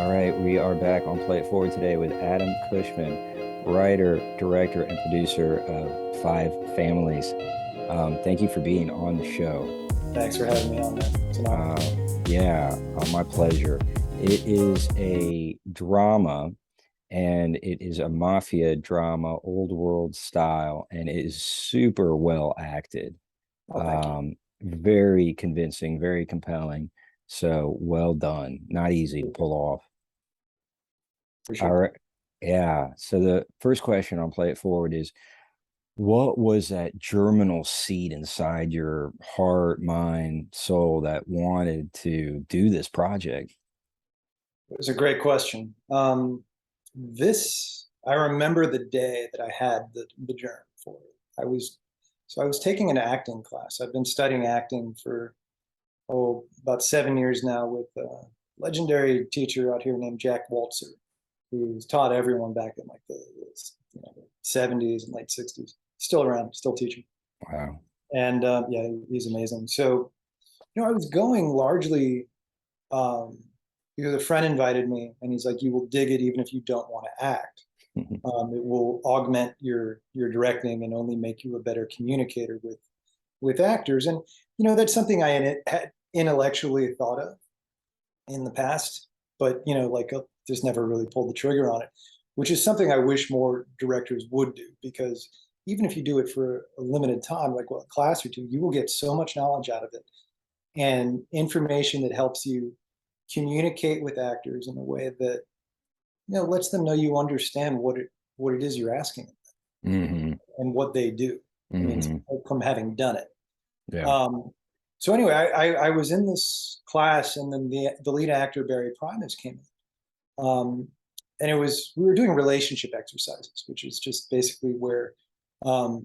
All right, we are back on Play It Forward today with Adam Cushman, writer, director, and producer of Five Families. Thank you for being on the show. Thanks for having me on, man. It's an honor. Yeah, my pleasure. It is a drama, and it is a mafia drama, old world style, and it is super well acted. Oh, thank you. Very convincing, very compelling. So well done. Not easy to pull off. All Appreciate that. right. Yeah. So the first question I'll play it forward is what was that germinal seed inside your heart, mind, soul that wanted to do this project? It was a great question. I remember the day that I had the germ for it. I was taking an acting class. I've been studying acting for, about 7 years now with a legendary teacher out here named Jack Waltzer, who's taught everyone back in like the 70s and late 60s. Still around, still teaching. Wow. And yeah, he's amazing. So, I was going largely um, because a friend invited me, and he's like, "You will dig it even if you don't want to act. It will augment your directing and only make you a better communicator with actors." And that's something I had intellectually thought of in the past, but just never really pulled the trigger on it, which is something I wish more directors would do, because even if you do it for a limited time, like a class or two, you will get so much knowledge out of it and information that helps you communicate with actors in a way that lets them know you understand what it is you're asking Hmm. and what they do. I mean, Hmm. from having done it. Yeah. Um, so anyway, I was in this class, and then the lead actor Barry Primus came in, and we were doing relationship exercises, which is just basically where um,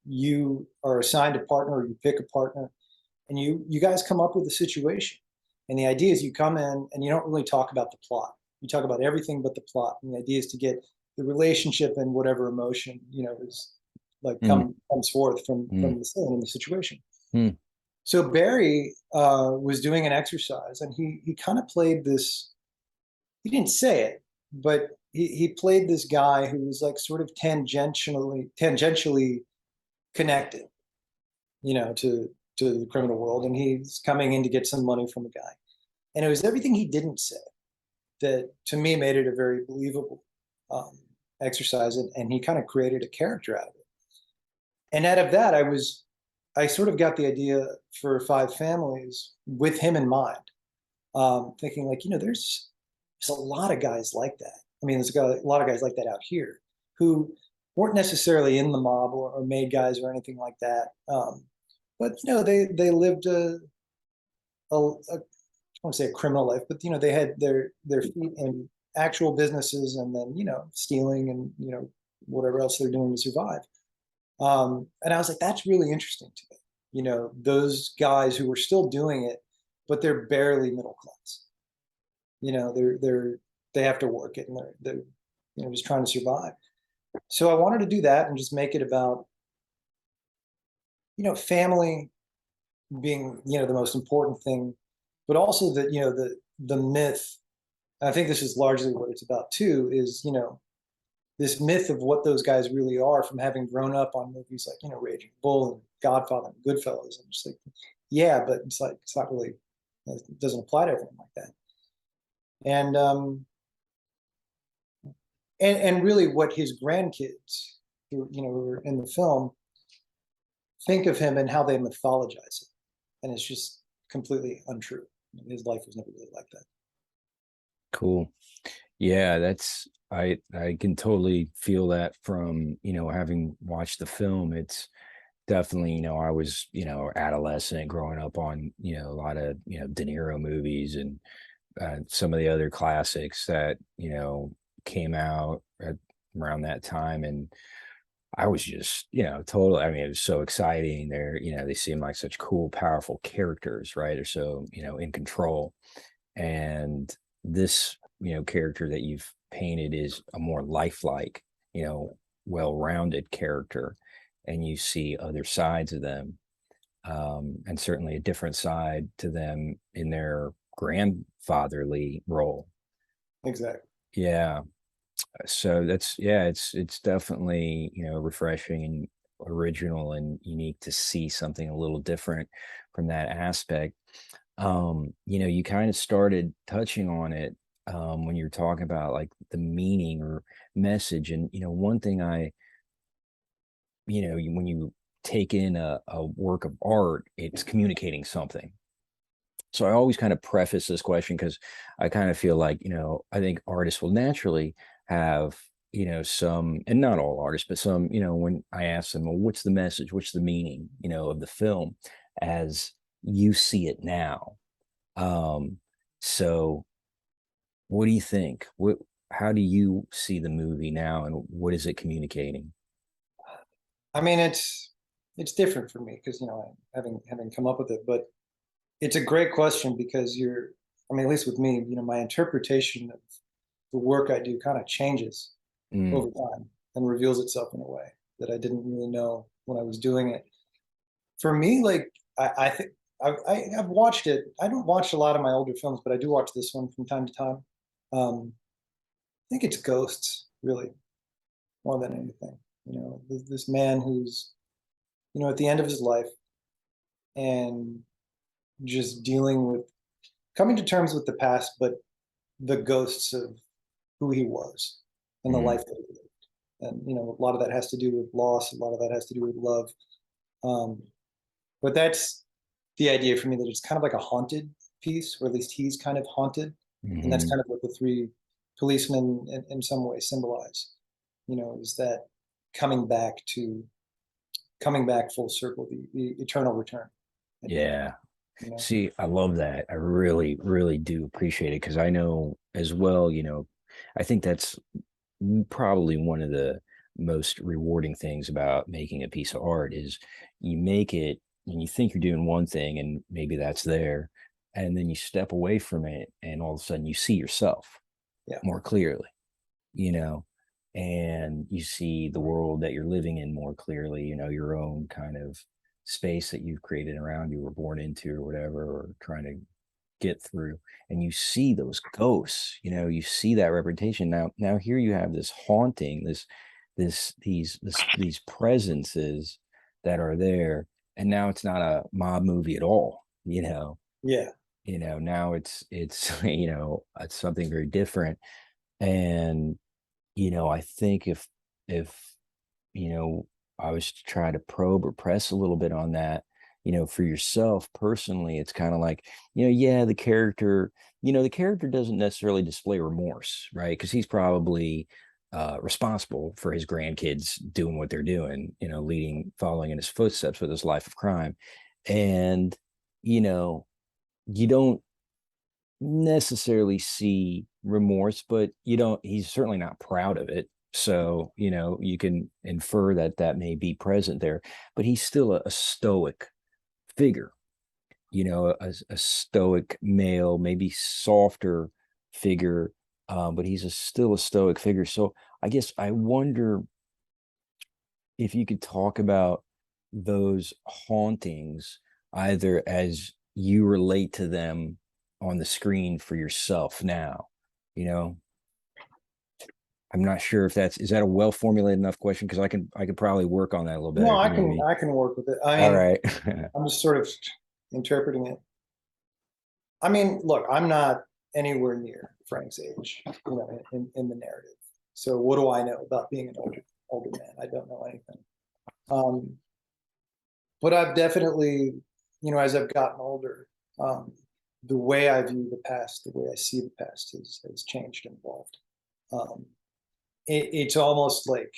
you are assigned a partner, or you pick a partner, and you guys come up with a situation. And the idea is you come in and you don't really talk about the plot. You talk about everything but the plot. And the idea is to get the relationship and whatever emotion is like Mm. comes forth Mm. from the scene and the situation. Mm. So Barry was doing an exercise, and he kind of played this. He didn't say it, but he played this guy who was like sort of tangentially connected, to the criminal world, and he's coming in to get some money from a guy. And it was everything he didn't say that, to me, made it a very believable um, exercise, and he kind of created a character out of it. And out of that, I sort of got the idea for Five Families with him in mind, thinking like, there's a lot of guys like that. I mean, there's a lot of guys like that out here who weren't necessarily in the mob or made guys or anything like that. But they lived I won't say a criminal life, but they had their feet in actual businesses, and then stealing and whatever else they're doing to survive. And I was like, that's really interesting to me. Those guys who were still doing it, but they're barely middle class. They have to work it, and they're just trying to survive. So I wanted to do that and just make it about family being the most important thing, but also that the myth. And I think this is largely what it's about too. Is this myth of what those guys really are, from having grown up on movies like Raging Bull and Godfather and Goodfellas, and just like, yeah, but it's like it's not really, it doesn't apply to everyone like that. And and really what his grandkids, who are in the film, think of him and how they mythologize it, and it's just completely untrue. His life was never really like that. Cool. Yeah, I can totally feel that from, having watched the film. It's definitely, I was, adolescent growing up on, a lot of, De Niro movies and some of the other classics that, came out around that time. And I was just, totally, I mean, it was so exciting. They seem like such cool, powerful characters, right? Or so, in control. And this, character that you've painted is a more lifelike, well-rounded character, and you see other sides of them, and certainly a different side to them in their grandfatherly role. Exactly. Yeah. So that's yeah, it's definitely, refreshing and original and unique to see something a little different from that aspect. You kind of started touching on it when you're talking about like the meaning or message. And one thing when you take in a work of art, it's communicating something. So I always kind of preface this question because I kind of feel like, I think artists will naturally have, some, and not all artists, but some, when I ask them, well, what's the message? What's the meaning, of the film as you see it now? Um, so what do you think? How do you see the movie now and what is it communicating? I mean, it's different for me because having come up with it, but it's a great question because I mean, at least with me, my interpretation of the work I do kind of changes Mm, over time and reveals itself in a way that I didn't really know when I was doing it. For me, like I think I've watched it. I don't watch a lot of my older films, but I do watch this one from time to time. I think it's ghosts, really, more than anything. This man who's at the end of his life and just dealing with coming to terms with the past, but the ghosts of who he was and the mm, life that he lived. And a lot of that has to do with loss. A lot of that has to do with love. Um, but that's the idea for me that it's kind of like a haunted piece, or at least he's kind of haunted, and that's mhm. kind of what the three policemen in some way symbolize. Is that coming back to coming back full circle, the eternal return idea. Yeah. You know, See, I love that. I really, really do appreciate it because I know as well, I think that's probably one of the most rewarding things about making a piece of art is you make it and you think you're doing one thing and maybe that's there, and then you step away from it and all of a sudden you see yourself yeah, more clearly, you know, and you see the world that you're living in more clearly, your own kind of space that you've created around you or born into or whatever, or trying to get through, and you see those ghosts, you see that representation. Now here you have this haunting, these presences that are there, and now it's not a mob movie at all, yeah, now it's it's something very different. And I think if you know I was to try to probe or press a little bit on that, for yourself personally, it's kind of like, yeah, the character doesn't necessarily display remorse, right? Because he's probably responsible for his grandkids doing what they're doing, following in his footsteps with his life of crime. And you know you don't necessarily see remorse, but he's certainly not proud of it. So, you can infer that that may be present there, but he's still a stoic figure, a stoic male, maybe softer figure, but he's still a stoic figure. So I guess I wonder if you could talk about those hauntings either as you relate to them on the screen for yourself now. you know I'm not sure if is that a well formulated enough question, because I could probably work on that a little no, better, you know what I mean? I can work with it. I All mean, right. I'm just sort of interpreting it. I mean, look, I'm not anywhere near Frank's age, in the narrative. So what do I know about being an older man? I don't know anything. Um, but I've definitely, as I've gotten older, the way I view the past, the way I see the past has changed and evolved. Um, it's almost like,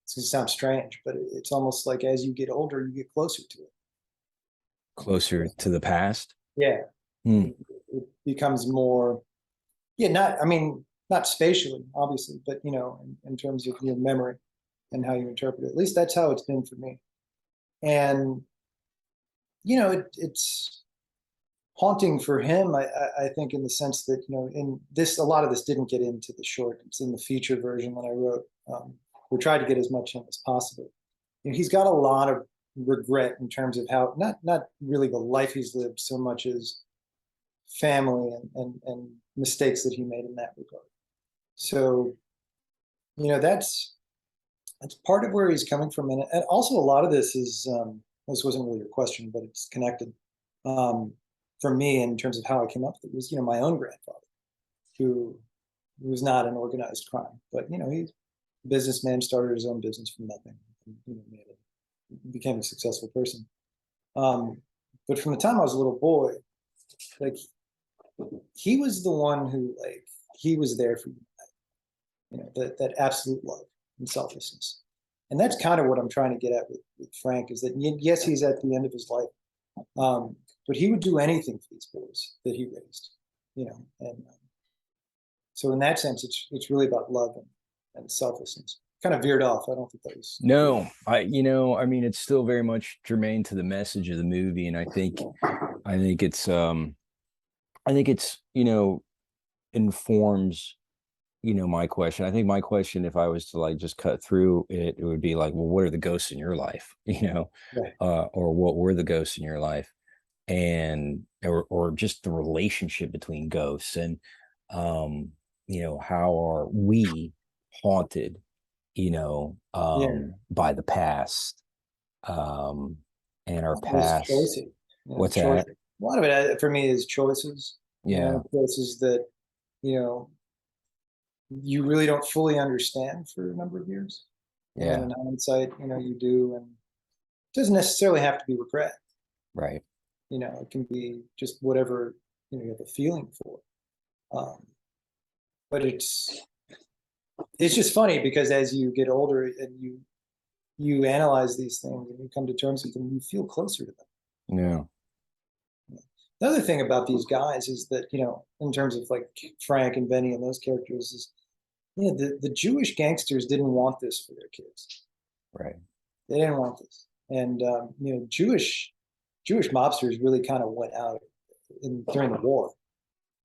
it's gonna sound strange, but it's almost like as you get older, you get closer to it. Closer to the past. Yeah, Hmm. it becomes more, yeah, not, I mean, not spatially, obviously, but in terms of your memory and how you interpret it. At least that's how it's been for me. And it's haunting for him. I think in the sense that in this, a lot of this didn't get into the short. It's in the feature version that I wrote. We tried to get as much in as possible. He's got a lot of regret in terms of how not really the life he's lived so much as family and mistakes that he made in that regard. So, that's part of where he's coming from, and also a lot of this is this wasn't really your question, but it's connected. Um, for me, in terms of how I came up with it, was my own grandfather, who was not an organized crime, but he's a businessman, started his own business from nothing, and, became a successful person. Um, but from the time I was a little boy, like he was the one who he was there for you, that absolute love and selflessness. And that's kind of what I'm trying to get at with Frank, is that yes, he's at the end of his life, but he would do anything for these boys that he raised, and so in that sense, it's really about love and selflessness. Kind of veered off. I don't think that was clear. No, I mean, it's still very much germane to the message of the movie, and I think it's, informs, my question. I think my question, if I was to like just cut through it, it would be like, well, what are the ghosts in your life? Right. Or what were the ghosts in your life? And or just the relationship between ghosts, and um, how are we haunted, Yeah. by the past, um, and our Those past. choices. What's Choice. that? A lot of it for me is choices. Yeah, Choices that you know you really don't fully understand for a number of years, and then yeah, in hindsight, you do, and it doesn't necessarily have to be regret. right. It can be just whatever you have a feeling for. Um, but it's just funny because as you get older and you analyze these things and you come to terms with them, you feel closer to them. Yeah, The other thing about these guys is that, in terms of like Frank and Benny and those characters, is the Jewish gangsters didn't want this for their kids. right. They didn't want this, and Jewish mobsters really kind of went out during the war.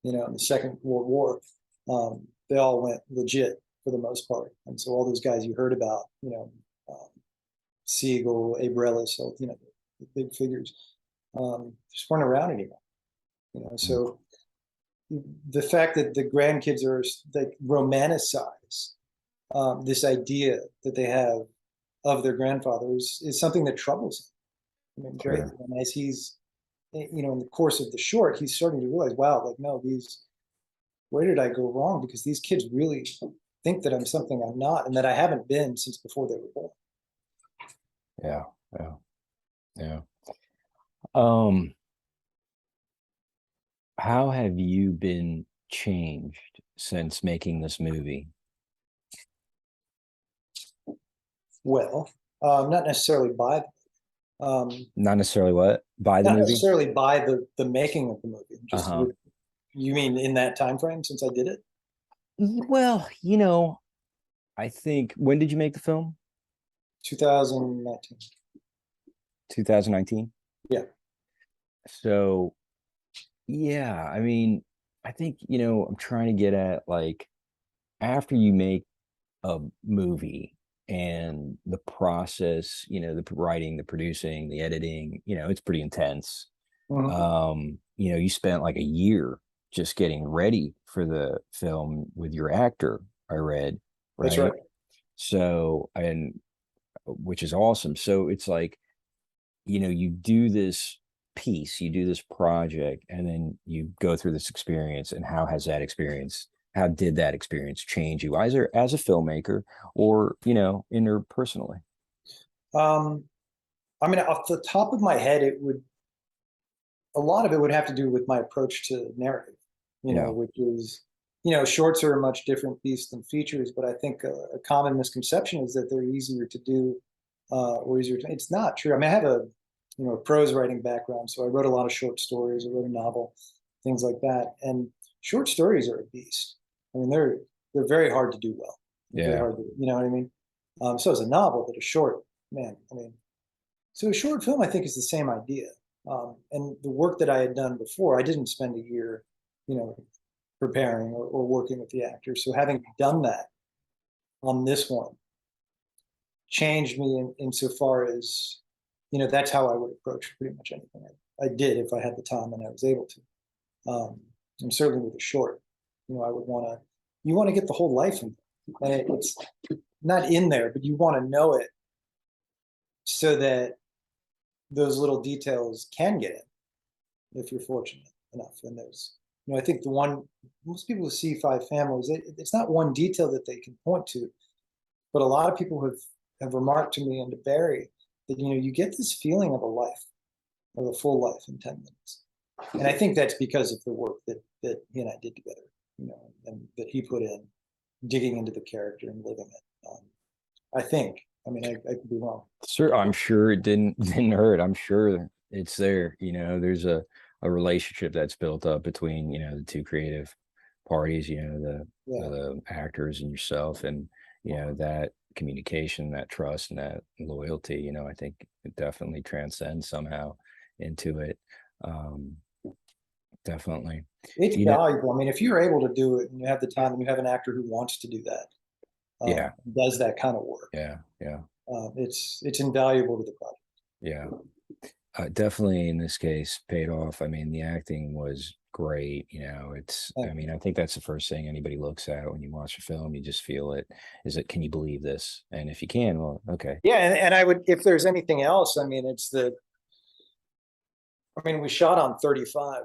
In the Second World War, they all went legit for the most part, and so all those guys you heard about, um, Siegel, Abe Ellis, the big figures, just weren't around anymore. Mm. So the fact that the grandkids are like romanticize this idea that they have of their grandfathers is something that troubles him. I mean, greatly. Sure. And as he's, in the course of the short, he's starting to realize, wow, like, no, where did I go wrong? Because these kids really think that I'm something I'm not, and that I haven't been since before they were born. Yeah, yeah, yeah. Um, how have you been changed since making this movie? Well, not necessarily by, um, Not necessarily what? By the not movie? necessarily by the making of the movie, just Uh-huh. with, you mean in that time frame since I did it? Well, I think, when did you make the film? 2019. 2019. Yeah. So, yeah, I mean, I think, I'm trying to get at like, after you make a movie, and the process, the writing, the producing, the editing, it's pretty intense. Mhm. You spent like a year just getting ready for the film with your actor, I read, That's right? right. So, and which is awesome. So it's like, you do this piece, you do this project, and then you go through this experience. And how did that experience change you, either as a filmmaker or, interpersonally? Um, I mean, off the top of my head, a lot of it would have to do with my approach to narrative, Yeah, which is, shorts are a much different beast than features, but I think a common misconception is that they're easier to do, or easier to, it's not true. I mean, I have a prose writing background, so I wrote a lot of short stories, I wrote a novel, things like that. And short stories are a beast. I mean, they're very hard to do well. They're very yeah, hard to, you know what I mean? So as a novel, but a short, man, I mean, so a short film, I think, is the same idea. And the work that I had done before, I didn't spend a year, you know, preparing or working with the actors. So having done that on this one changed me insofar as, that's how I would approach pretty much anything I did if I had the time and I was able to. And certainly with a short, I would want to you want to get the whole life in there. And it's not in there, but you want to know it so that those little details can get in if you're fortunate enough. And there's, I think the one, most people who see Five Families, it's not one detail that they can point to, but a lot of people have remarked to me and to Barry that, you get this feeling of a life, of a full life in 10 minutes. And I think that's because of the work that he and I did together, and that he put in, digging into the character and living it. I think. I mean, I could be wrong. Sure, I'm sure it didn't hurt. I'm sure it's there. There's a relationship that's built up between the two creative parties. Yeah. The actors and yourself, and that communication, that trust, and that loyalty. I think it definitely transcends somehow into it. Um, Definitely. It's You know, valuable. I mean, if you're able to do it and you have the time and you have an actor who wants to do that, yeah, does that kind of work, yeah, yeah, it's invaluable to the project. yeah. Definitely in this case paid off. I mean, the acting was great. I Thank mean, I think that's the first thing anybody looks at when you watch a film. You just feel it. Is it, can you believe this? And if you can, well, okay. Yeah, and I would, if there's anything else, I mean, we shot on 35,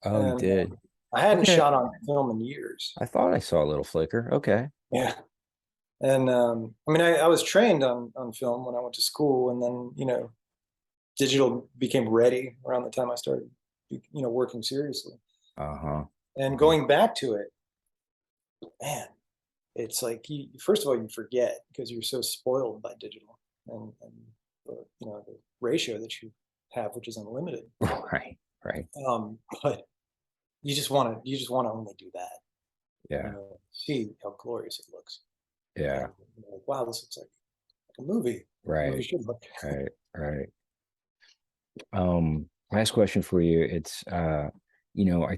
Oh, you and did. I hadn't Okay. shot on film in years. I thought I saw a little flicker. Okay. Yeah. And I was trained on film when I went to school, and then digital became ready around the time I started working seriously. Uh-huh. And Uh-huh. going back to it, man, it's like, first of all, you forget because you're so spoiled by digital, and the ratio that you have, which is unlimited. Right. Right. But you just want to only do that, Yeah. see how glorious it looks, Yeah. and like, wow, this looks like a movie. Like a movie Right. should look. Right. Right. Last question for you. It's I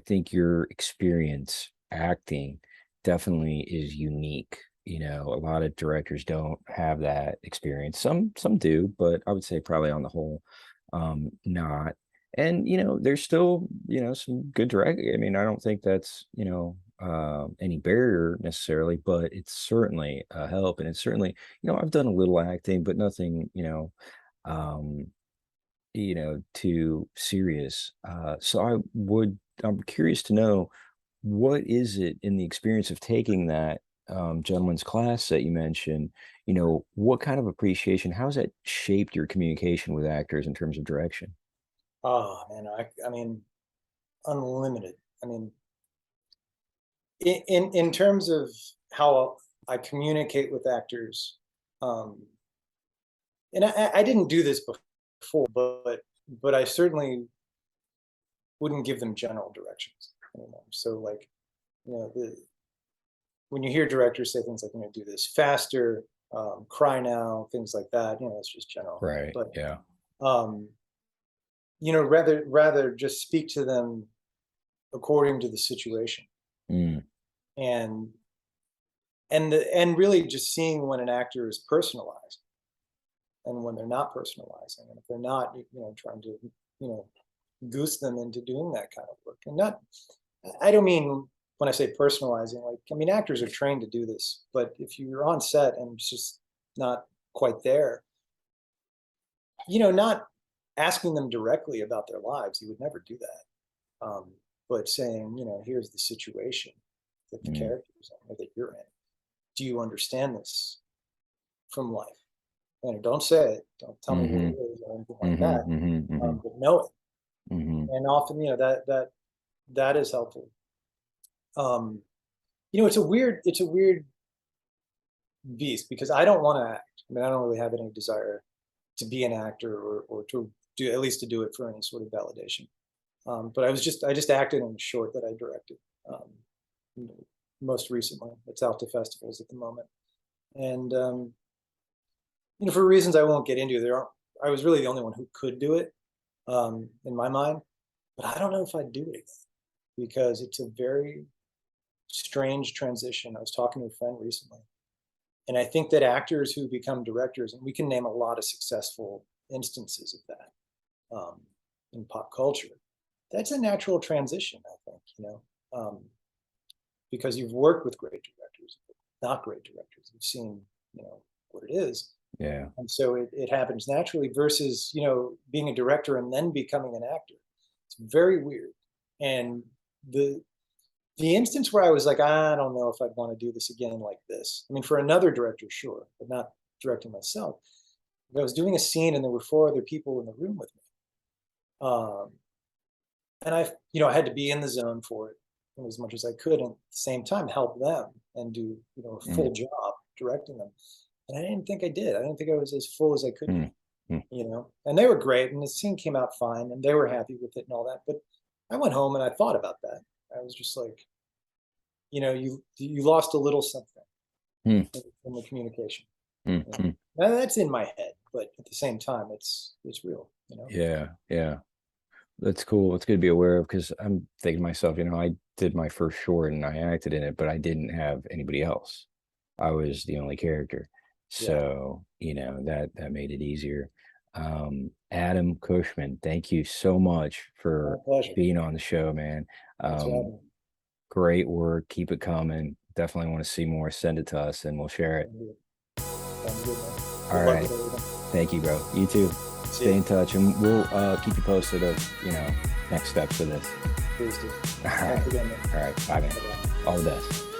think your experience acting definitely is unique. A lot of directors don't have that experience. Some do, but I would say probably on the whole, not. And there's still, some good direct. I mean, I don't think that's, any barrier necessarily, but it's certainly a help. And it's certainly, I've done a little acting, but nothing, um too serious. So I'm curious to know, what is it in the experience of taking that gentleman's class that you mentioned? What kind of appreciation, how has that shaped your communication with actors in terms of direction? Oh man, I mean, unlimited. I mean, in terms of how I communicate with actors, um, and I didn't do this before, but I certainly wouldn't give them general directions anymore. So like, when you hear directors say things like, do this faster, cry now, things like that, it's just general. Right. But Yeah. um, rather just speak to them according to the situation, Mm, and and really just seeing when an actor is personalized and when they're not personalizing, and if they're not, trying to, goose them into doing that kind of work. And not, I don't mean, when I say personalizing, like, I mean, actors are trained to do this, but if you're on set and it's just not quite there, not asking them directly about their lives, you would never do that. But saying, here's the situation that the mm, characters in or that you're in. Do you understand this from life? And don't say it. Don't tell me what mm-hmm, it is or anything like mm-hmm, that. mm-hmm, mm-hmm, But know it. mm-hmm. And often, that is helpful. Um, it's a weird beast because I don't want to act. I mean, I don't really have any desire to be an actor, or to do, at least to do it for any sort of validation. But I just acted in a short that I directed, um, most recently. It's out to festivals at the moment, and for reasons I won't get into, I was really the only one who could do it, in my mind. But I don't know if I'd do it again because it's a very strange transition. I was talking to a friend recently, and I think that actors who become directors, and we can name a lot of successful instances of that, in pop culture, that's a natural transition, I think, um, because you've worked with great directors, not great directors. You've seen, what it is. Yeah. And so it happens naturally versus, being a director and then becoming an actor. It's very weird. And the the instance where I was like, I don't know if I'd want to do this again like this. I mean, for another director, sure, but not directing myself. I was doing a scene and there were four other people in the room with me. Um, and I had to be in the zone for it as much as I could, and at the same time help them and do, a Mm, full job directing them. And I didn't think I did. I didn't think I was as full as I could be, mm, mm. And they were great, and the scene came out fine, and they were happy with it and all that. But I went home and I thought about that. I was just like, you lost a little something Mm, in the communication. mm, You know? mm. And that's in my head, but at the same time, it's real. Yeah, yeah. That's cool. It's good to be aware of because I'm thinking to myself, I did my first short and I acted in it, but I didn't have anybody else. I was the only character. Yeah, So, that made it easier. Adam Cushman, thank you so much my for pleasure. being on the show, man. Thanks for having Um, me. great work. Keep it coming. Definitely want to see more. Send it to us and we'll share it. Sounds good. Sounds good, man. All Good luck right. with everything. Thank you, bro. You too. See Stay you. in touch and we'll keep you posted of, next steps for this. Please do. All right. Thanks again, man. All right. Bye, man. Bye-bye. All the best.